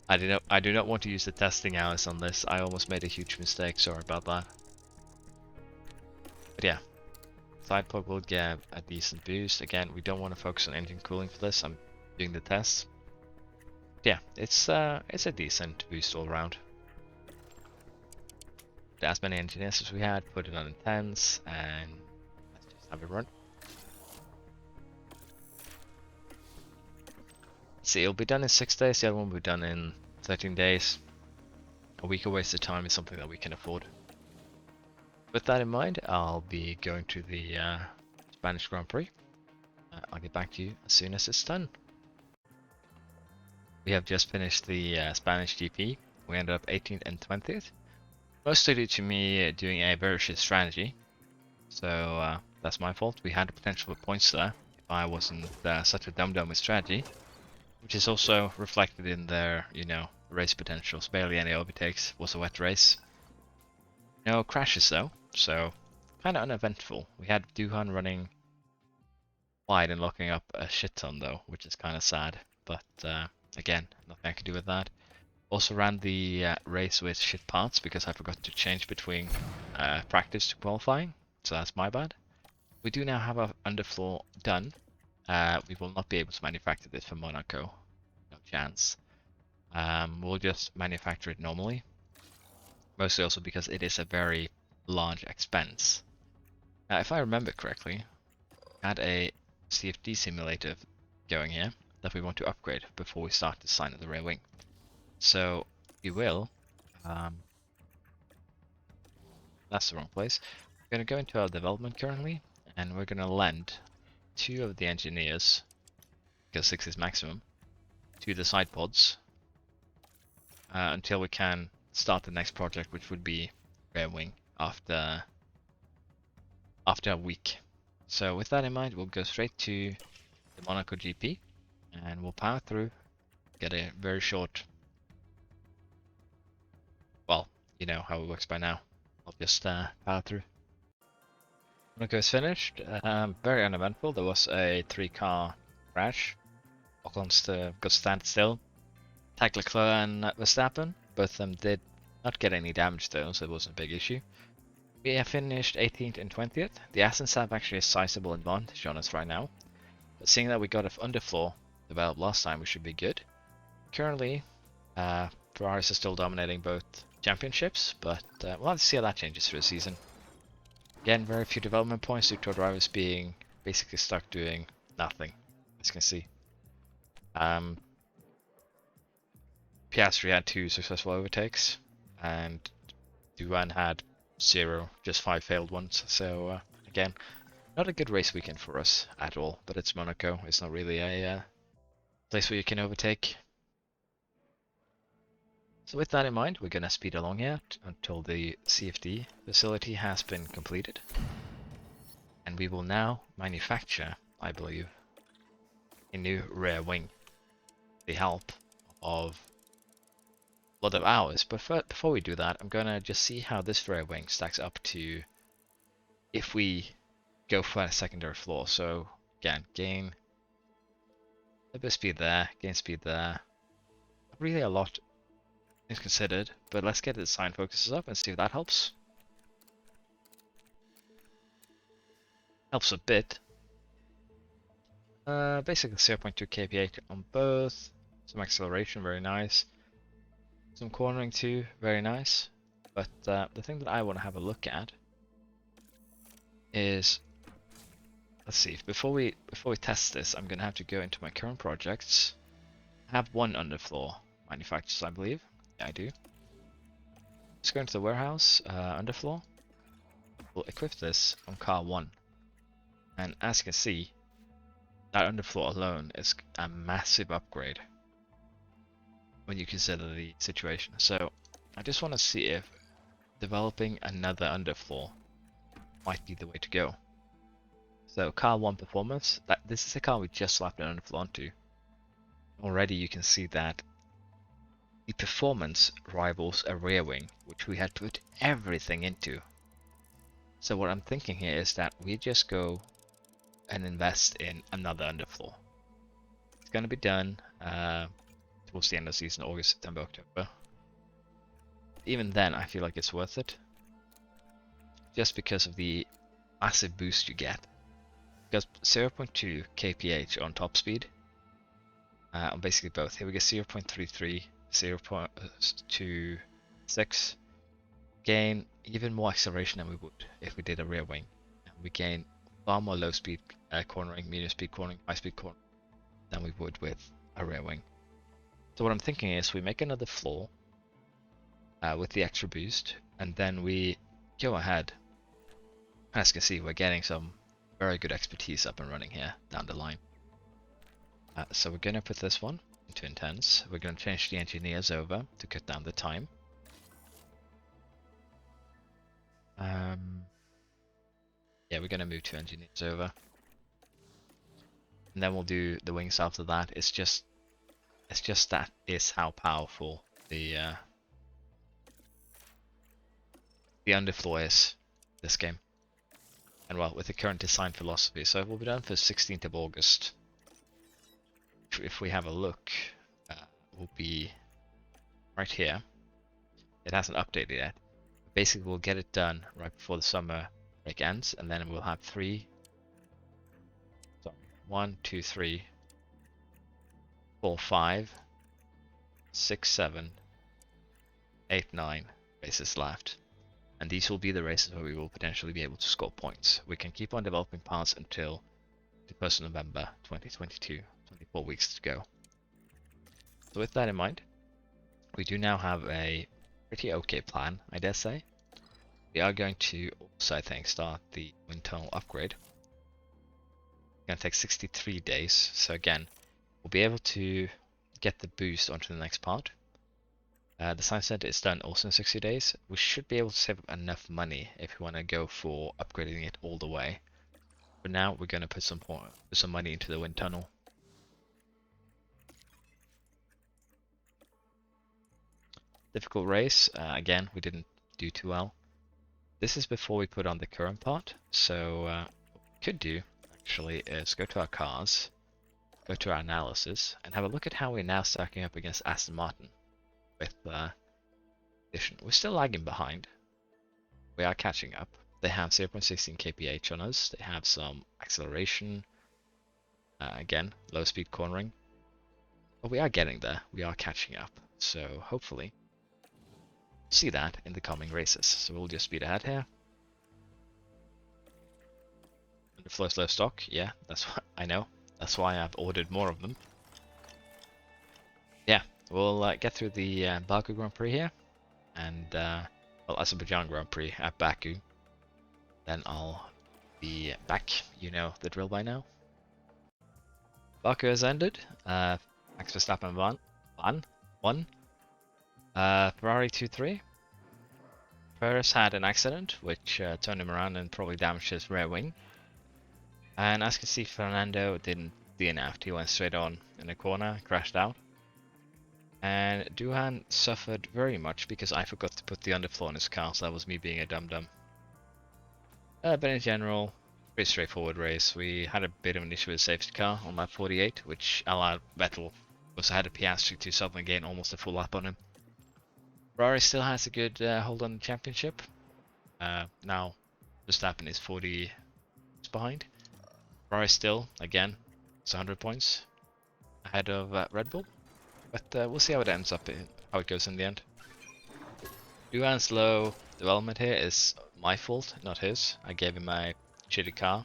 I do not want to use the testing hours on this. I almost made a huge mistake. Sorry about that. But yeah, side pod will get a decent boost. Again, we don't want to focus on engine cooling for this. I'm doing the tests. But yeah, it's a decent boost all around. As many engineers as we had, put it on intense, and let's just have a run. See, it'll be done in 6 days. The other one will be done in 13 days. A week of wasted time is something that we can afford. With that in mind, I'll be going to the Spanish Grand Prix. I'll get back to you as soon as it's done. We have just finished the Spanish GP. We ended up 18th and 20th. Mostly due to me doing a very shit strategy. So that's my fault. We had the potential for points there if I wasn't such a dum-dum with strategy. Which is also reflected in their, you know, race potentials. Barely any overtakes. Was a wet race. No crashes though, so kind of uneventful. We had Duhan running wide and locking up a shit ton though, which is kind of sad. But again, nothing I can do with that. Also ran the race with shit parts because I forgot to change between practice to qualifying, so that's my bad. We do now have our underfloor done. We will not be able to manufacture this for Monaco, no chance. We'll just manufacture it normally. Mostly also because it is a very large expense. If I remember correctly, I had a CFD simulator going here that we want to upgrade before we start to design the rear wing. So we will, that's the wrong place. We're going to go into our development currently, and we're going to lend 2 of the engineers, because 6 is maximum, to the side pods until we can start the next project, which would be rear wing after a week. So with that in mind, we'll go straight to the Monaco GP and we'll power through, get a very short, well, you know how it works by now. I'll just power through. Monaco is finished. Very uneventful. There was a 3-car crash. Ocon got stand still. Tag Leclerc and Verstappen. Both of them did not get any damage though, so it wasn't a big issue. We have finished 18th and 20th. The Astons have actually a sizable advantage on us right now. But seeing that we got an underfloor developed last time, we should be good. Currently, Ferraris are still dominating both championships, but we'll have to see how that changes through the season. Again, very few development points due to our drivers being basically stuck doing nothing, as you can see. Piastri had 2 successful overtakes, and Duran had 0, just 5 failed ones. So again, not a good race weekend for us at all. But it's Monaco; it's not really a place where you can overtake. So with that in mind, we're gonna speed along here until the CFD facility has been completed, and we will now manufacture, I believe, a new rear wing. The help of a lot of hours, but before we do that, I'm gonna just see how this rear wing stacks up to if we go for a secondary floor. So again, gain a bit of speed there, gain speed there. Not really a lot is considered, but let's get the design focuses up and see if that helps. Helps a bit. Basically 0.2 kph on both. Some acceleration, very nice. Some cornering too, very nice. But the thing that I want to have a look at is, let's see, before we test this, I'm gonna have to go into my current projects. I have 1 underfloor manufacturers, I believe. Yeah, I do. Let's go into the warehouse, underfloor. We'll equip this on car 1, and as you can see, that underfloor alone is a massive upgrade when you consider the situation. So I just want to see if developing another underfloor might be the way to go. So car 1 performance, this is a car we just slapped an underfloor onto. Already you can see that the performance rivals a rear wing, which we had put everything into. So what I'm thinking here is that we just go and invest in another underfloor. It's going to be done towards the end of the season, August, September, October. Even then, I feel like it's worth it, just because of the massive boost you get. Because 0.2 kph on top speed, on basically both. Here we get 0.33, 0.26, gain even more acceleration than we would if we did a rear wing. We gain far more low speed cornering, medium speed cornering, high speed cornering than we would with a rear wing. So what I'm thinking is we make another floor with the extra boost, and then we go ahead. As you can see, we're getting some very good expertise up and running here down the line. So we're going to put this one into intense. We're going to change the engineers over to cut down the time. Yeah, we're going to move 2 engineers over. And then we'll do the wings after that. It's just that is how powerful the underfloor is this game. And well, with the current design philosophy. So it will be done for 16th of August. If we have a look, will be right here. It hasn't updated yet. Basically, we'll get it done right before the summer break ends, and then we'll have 1, 2, 3, 4, 5, 6, 7, 8, 9 races left. And these will be the races where we will potentially be able to score points. We can keep on developing parts until the 1st of November 2022, 24 weeks to go. So with that in mind, we do now have a pretty okay plan, I dare say. We are going to also, I think, start the wind tunnel upgrade. It's going to take 63 days, so again, we'll be able to get the boost onto the next part. The science center is done also in 60 days. We should be able to save enough money if we want to go for upgrading it all the way. For now, we're going to put some money into the wind tunnel. Difficult race. Again, we didn't do too well. This is before we put on the current part. So what we could do actually is go to our cars, go to our analysis, and have a look at how we're now stacking up against Aston Martin. With addition, we're still lagging behind. We are catching up. They have 0.16 kph on us. They have some acceleration. Again, low speed cornering. But we are getting there. We are catching up. So hopefully, see that in the coming races. So we'll just speed ahead here. Underfloor slow stock. Yeah, that's what I know. That's why I've ordered more of them. Yeah. We'll get through the Baku Grand Prix here, and well, Azerbaijan Grand Prix at Baku. Then I'll be back. You know the drill by now. Baku has ended. Max Verstappen won. Ferrari 2-3. Perez had an accident, which turned him around and probably damaged his rear wing. And as you can see, Fernando didn't DNF. He went straight on in the corner, crashed out. And Duhan suffered very much because I forgot to put the underfloor in his car, so that was me being a dum-dum. But in general, pretty straightforward race. We had a bit of an issue with the safety car on lap 48, which allowed Vettel, because I had a Piastri, to suddenly gain almost a full lap on him. Ferrari still has a good hold on the championship. Now, Verstappen is 40 behind. Ferrari still, again, it's 100 points ahead of Red Bull. But we'll see how it ends up, how it goes in the end. Duhan's low development here is my fault, not his. I gave him a shitty car.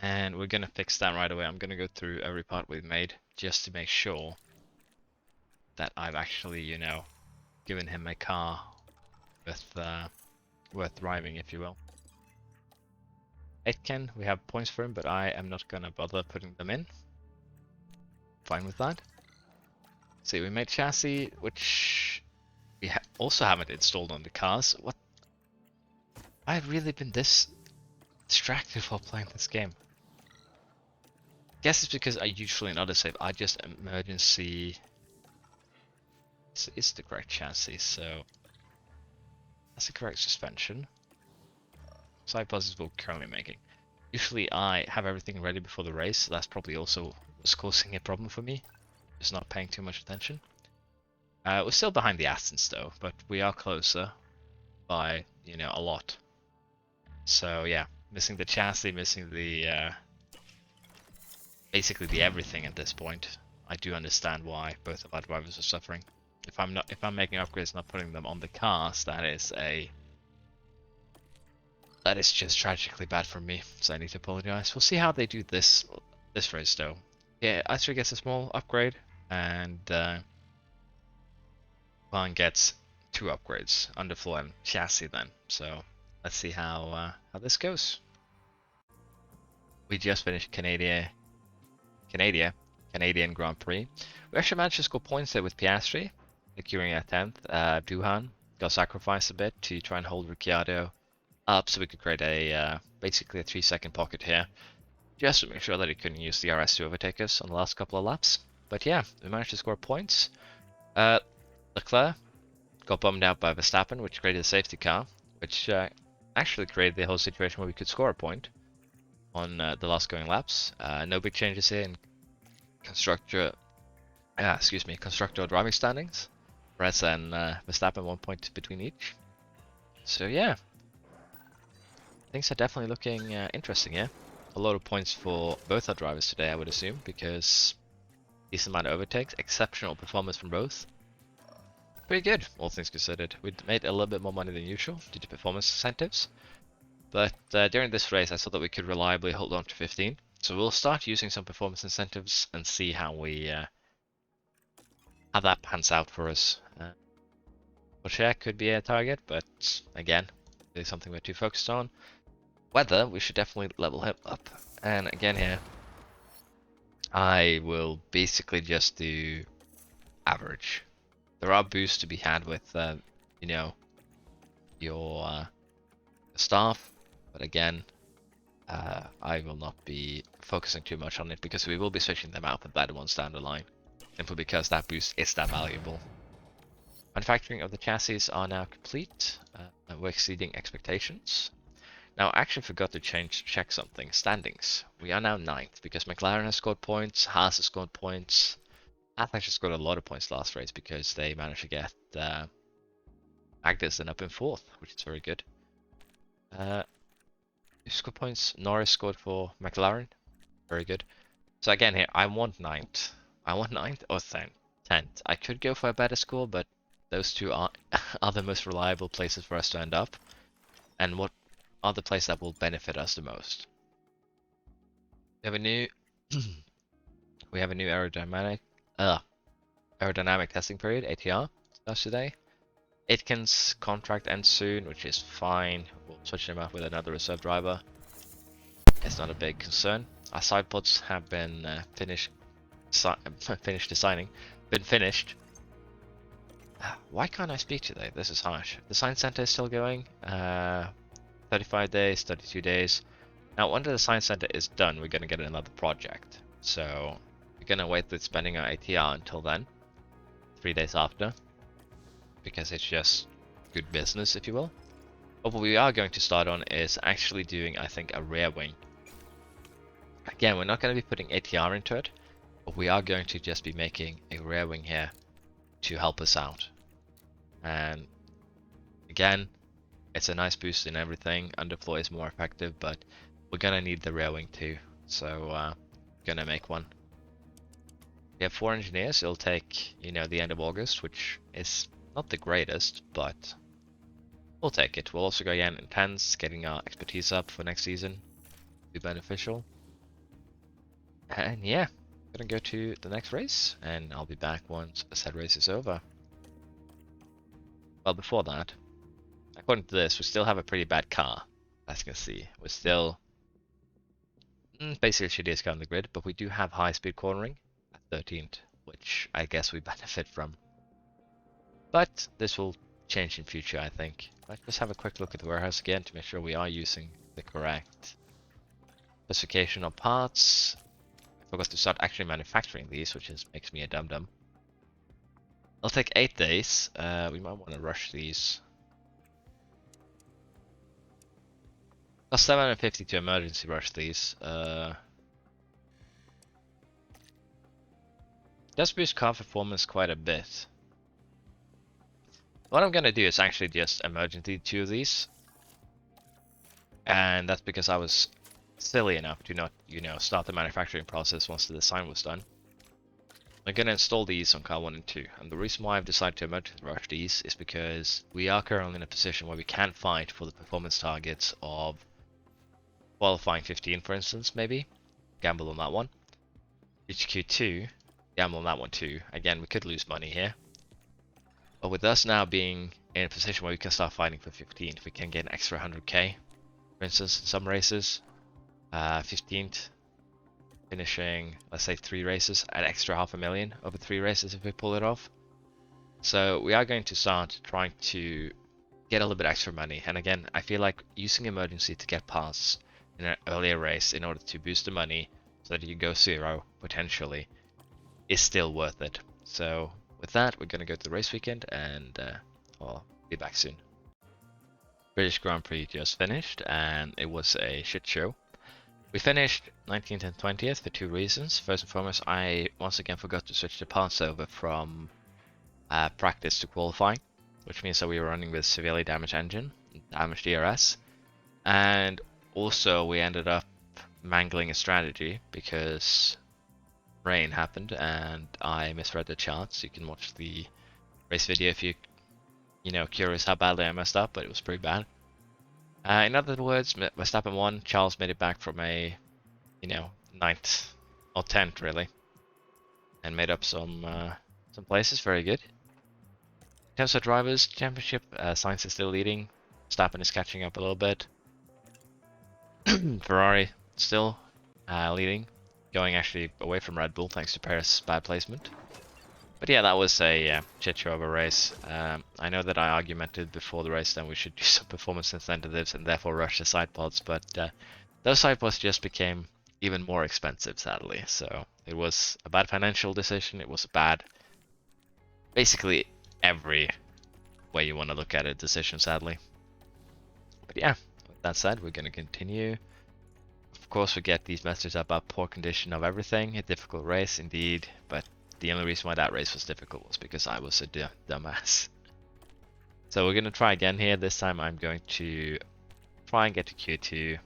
And we're gonna fix that right away. I'm gonna go through every part we've made just to make sure that I've actually, you know, given him a car with worth driving, if you will. Aitken, we have points for him, but I am not gonna bother putting them in. Fine with that. See, we made chassis, which we also haven't installed on the cars. What? I've really been this distracted while playing this game. Guess it's because I usually in other save I just emergency. It's the correct chassis, so that's the correct suspension. Side positives we're currently making. Usually I have everything ready before the race. So that's probably also what's causing a problem for me. just not paying too much attention. We're still behind the Astons though, but we are closer by, you know, a lot. So yeah, missing the chassis, missing the basically the everything at this point. I do understand why both of our drivers are suffering. If I'm making upgrades, not putting them on the cars, that is just tragically bad for me. So I need to apologize. We'll see how they do this race though. Yeah, Austria gets a small upgrade, and Juan gets 2 upgrades, underfloor and chassis then. So let's see how this goes. We just finished Canadian Grand Prix. We actually managed to score points there with Piastri, securing a 10th. Duhan got sacrificed a bit to try and hold Ricciardo up so we could create a basically a 3-second pocket here, just to make sure that he couldn't use the RS to overtake us on the last couple of laps. But yeah, we managed to score points. Leclerc got bummed out by Verstappen, which created a safety car, which actually created the whole situation where we could score a point on the last going laps. No big changes here in Constructor driving standings. Perez and Verstappen 1 point between each. So yeah, things are definitely looking interesting here. A lot of points for both our drivers today, I would assume, because decent amount of overtakes, exceptional performance from both. Pretty good, all things considered. We made a little bit more money than usual due to performance incentives, but during this race I thought that we could reliably hold on to 15. So we'll start using some performance incentives and see how that pans out for us. Porsche could be a target, but again, it's something we're too focused on. Weather, we should definitely level him up. And again here, I will basically just do average. There are boosts to be had with, you know, your staff, but again, I will not be focusing too much on it because we will be switching them out for better ones down the line, simply because that boost is that valuable. Manufacturing of the chassis are now complete. We're exceeding expectations. Now, I actually forgot to check something. Standings. We are now 9th because McLaren has scored points, Haas has scored points. Haas actually scored a lot of points last race because they managed to get Magnussen up in 4th, which is very good. Who scored points? Norris scored for McLaren. Very good. So again here, I want 9th. I want 9th or 10th. I could go for a better score, but those two are the most reliable places for us to end up. And what are the places that will benefit us the most? We have a new aerodynamic testing period, ATR, starts today. Aitken's contract ends soon, which is fine. We'll switch him out with another reserve driver. It's not a big concern. Our side pods have been finished. Why can't I speak today? This is harsh. The science center is still going. 35 days, 32 days. Now, once the science center is done, we're gonna get another project. So we're gonna wait with spending our ATR until then, 3 days after, because it's just good business, if you will. But what we are going to start on is actually doing, I think, a rear wing. Again, we're not going to be putting ATR into it, but we are going to just be making a rear wing here to help us out. And again, it's a nice boost in everything. Underfloor is more effective, but we're going to need the rear wing too. So, going to make one. We have 4 engineers. It'll take, you know, the end of August, which is not the greatest, but we'll take it. We'll also go again intense, getting our expertise up for next season. Be beneficial. And yeah, gonna go to the next race, and I'll be back once said race is over. Well, before that, according to this, we still have a pretty bad car, as you can see. We're still basically shittiest car on the grid, but we do have high speed cornering at 13th, which I guess we benefit from. But this will change in future, I think. Let's just have a quick look at the warehouse again to make sure we are using the correct specification of parts. I forgot to start actually manufacturing these, which makes me a dum-dum. It'll take 8 days. We might want to rush these. Cost 750 to emergency rush these. does boost car performance quite a bit. What I'm gonna do is actually just emergency 2 of these. And that's because I was silly enough to not, start the manufacturing process once the design was done. I'm gonna install these on car 1 and 2. And the reason why I've decided to emergency rush these is because we are currently in a position where we can't fight for the performance targets of qualifying 15, for instance, maybe. Gamble on that one. HQ2, gamble on that one too. Again, we could lose money here. But with us now being in a position where we can start fighting for 15, if we can get an extra 100k, for instance, in some races, 15th, finishing, let's say 3 races, an extra 500,000 over 3 races if we pull it off. So we are going to start trying to get a little bit extra money. And again, I feel like using emergency to get past in an earlier race in order to boost the money so that you go 0 potentially is still worth it. So with that, we're going to go to the race weekend and I'll be back soon. British Grand Prix just finished and it was a shit show. We finished 19th and 20th for 2 reasons. First and foremost, I once again forgot to switch the parts over from practice to qualifying, which means that we were running with severely damaged engine, damaged DRS, and also we ended up mangling a strategy because rain happened and I misread the charts. You can watch the race video if you curious how badly I messed up, but it was pretty bad. In other words, Verstappen won. Charles made it back from a 9th or 10th really, and made up some places. Very good. In terms of drivers championship, Sainz is still leading. Verstappen is catching up a little bit. Ferrari still leading, going actually away from Red Bull thanks to Perez's bad placement. But yeah, that was a shit show of a race. I know that I argumented before the race that we should do some performance incentives and therefore rush the side pods, but those side pods just became even more expensive, sadly. So it was a bad financial decision. It was a bad, basically every way you want to look at it, decision, sadly. But yeah, with that said, we're going to continue. Of course, we get these messages about poor condition of everything, a difficult race indeed, but the only reason why that race was difficult was because I was a dumbass. So we're going to try again here. This time I'm going to try and get to Q2.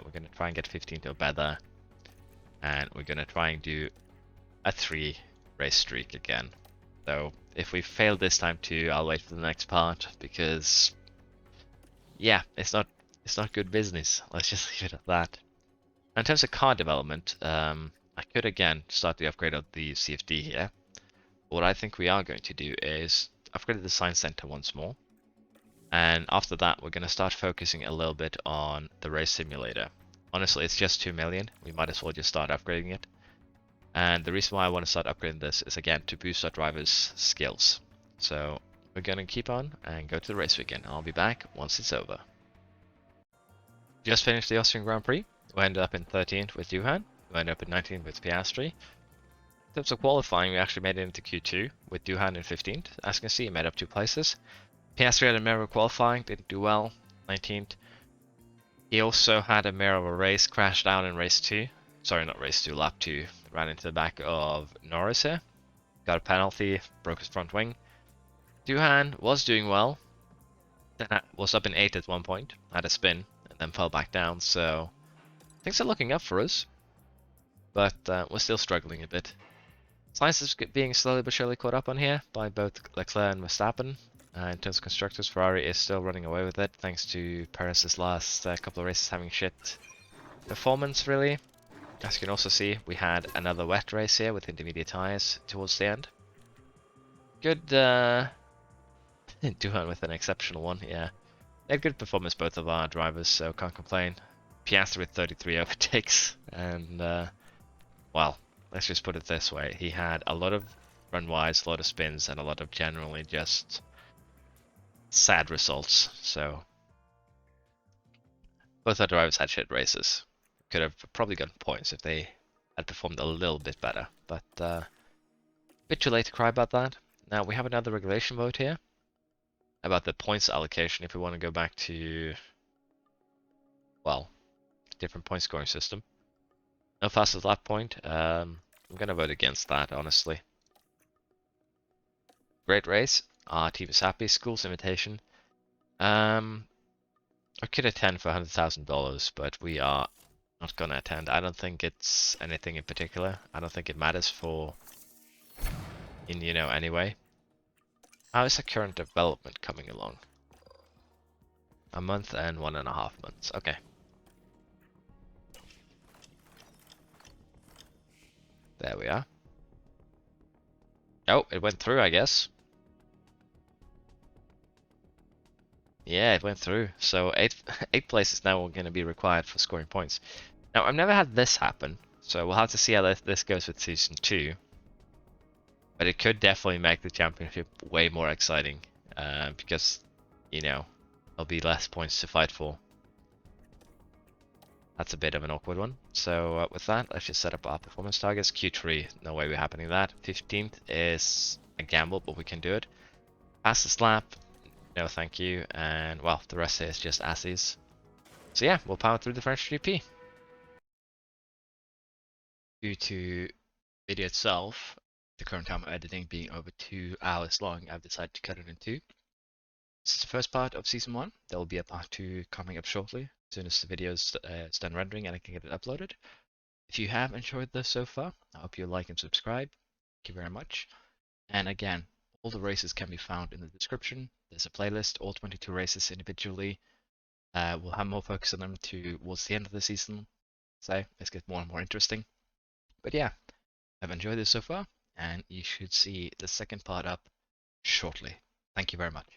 We're going to try and get 15 or better. And we're going to try and do a 3 race streak again. So if we fail this time too, I'll wait for the next part because yeah, it's not good business. Let's just leave it at that. In terms of car development, I could again start the upgrade of the CFD here. What I think we are going to do is upgrade the design center once more. And after that, we're going to start focusing a little bit on the race simulator. Honestly, it's just 2 million. We might as well just start upgrading it. And the reason why I want to start upgrading this is again to boost our drivers' skills. So we're going to keep on and go to the race weekend. I'll be back once it's over. Just finished the Austrian Grand Prix. We ended up in 13th with Duhan. We ended up in 19th with Piastri. In terms of qualifying, we actually made it into Q2 with Duhan in 15th. As you can see, he made up 2 places. Piastri had a mirror qualifying, didn't do well, 19th. He also had a mirror of a race, crashed down in race 2. Sorry, not race 2, lap 2. Ran into the back of Norris here. Got a penalty, broke his front wing. Duhan was doing well. Then was up in 8th at one point, had a spin, and then fell back down, so things are looking up for us. But we're still struggling a bit. Sainz is being slowly but surely caught up on here by both Leclerc and Verstappen. In terms of constructors, Ferrari is still running away with it thanks to Perez's last couple of races having shit performance, really. As you can also see, we had another wet race here with intermediate tyres towards the end. Good Duhan with an exceptional one, yeah. They had good performance, both of our drivers, so can't complain. Piastri with 33 overtakes, and well, let's just put it this way. He had a lot of run wides, a lot of spins, and a lot of generally just sad results. So both our drivers had shit races. Could have probably gotten points if they had performed a little bit better, but a bit too late to cry about that. Now we have another regulation vote here about the points allocation if we want to go back to, well, different point scoring system. No fastest lap point. I'm gonna vote against that, honestly. great race. Our team is happy. School's invitation. I could attend for $100,000, but we are not gonna attend. I don't think it's anything in particular. I don't think it matters for anyway. How is the current development coming along? A month and 1.5 months. Okay. There we are. Oh, it went through, I guess. Yeah, it went through. So eighth place is now going to be required for scoring points. Now, I've never had this happen, so we'll have to see how this goes with Season 2. But it could definitely make the championship way more exciting, because, there'll be less points to fight for. That's a bit of an awkward one. So with that, let's just set up our performance targets. Q3, no way we're happening that. 15th is a gamble, but we can do it. Fastest lap, no thank you. And well, the rest is just asses. So yeah, we'll power through the French GP. Due to video itself, the current time of editing being over 2 hours long, I've decided to cut it in two. This is the first part of Season 1. There will be a part 2 coming up shortly, as soon as the video is done rendering and I can get it uploaded. If you have enjoyed this so far, I hope you like and subscribe. Thank you very much. And again, all the races can be found in the description. There's a playlist, all 22 races individually. We'll have more focus on them towards the end of the season, so let's get more and more interesting. But yeah, I've enjoyed this so far, and you should see the second part up shortly. Thank you very much.